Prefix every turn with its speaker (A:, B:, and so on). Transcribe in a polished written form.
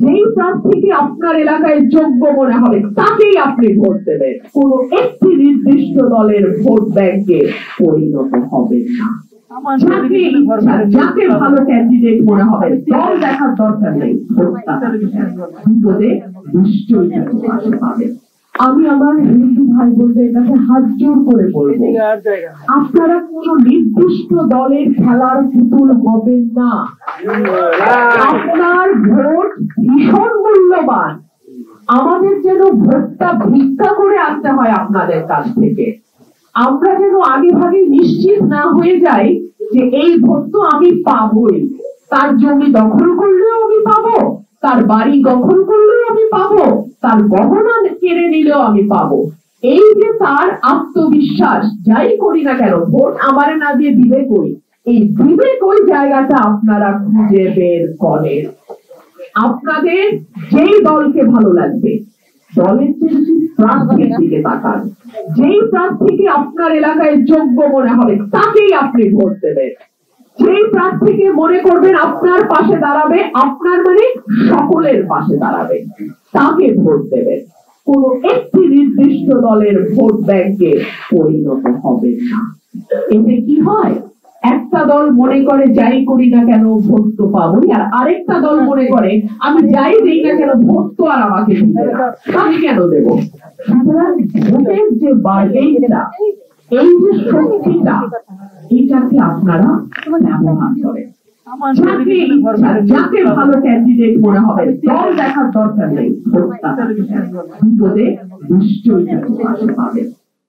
A: যেই প্রার্থীকে আপনার এলাকায় যোগ্য মনে হবে তাকেই আপনি ভোট দেবেন। কোন একটি নির্দিষ্ট দলের ভোট ব্যাংকে পরিণত হবেন না। যাকে ভালো ক্যান্ডিডেট মনে হবে দল দেখার দরকার নেই, বিপদে নিশ্চয়ই পাবেন। আমি আমার হিন্দু ভাই বোনদের কাছে হাত জোর করে বলবো, আপনারা কোন নির্দিষ্ট দলের খেলার পুতুল হবেন না। আপনার ভোট ভীষণ মূল্যবান। আমাদের যেন ভোটটা ভিক্ষা করে আনতে হয় আপনাদের কাছ থেকে। আমরা যেন আগে ভাগে নিশ্চিত না হয়ে যাই যে এই ভোট তো আমি পাবোই, তার জমি দখল করলেও আমি পাবো, তার বাড়ি দখল করলেও আমি পাবো, তার গহনা কেড়ে নিলেও আমি পাবো। এই যে তার আত্মবিশ্বাস, যাই করি না কেন ভোট আমারে না দিয়ে দিবে কই, এই দিবে কই জায়গাটা আপনারা খুঁজে বের করেন। আপনাদের যেই দলকে ভালো লাগবে দলের প্রার্থীর দিকে তাকান। যেই প্রার্থীকে আপনার এলাকায় যোগ্য মনে হবে তাকেই আপনি ভোট দেবেন। যেই প্রার্থীকে মনে করবেন আপনার পাশে দাঁড়াবে, আপনার মানে সকলের পাশে দাঁড়াবে, তাকে ভোট দেবেন। কোন একটি নির্দিষ্ট দলের ভোট ব্যাংকে পরিণত হবে না। এতে কি হয়, একটা দল মনে করে যাই করি না কেন ভোট তো পাবোই, আর আরেকটা দল মনে করে আমি যাই দিই না কেন ভোট তো আর আমাকে দিবে না, আমি কেন দেবো। সুতরাং ভোটের যে বার্গেইনটা, এই যে শক্তিটা, এইটাকে আপনারা ব্যবহার করেন। যাকে ভালো ক্যান্ডিডেট মনে হবে দল দেখার দরকার নেই, বিপদে নিশ্চয়ই পাবেন।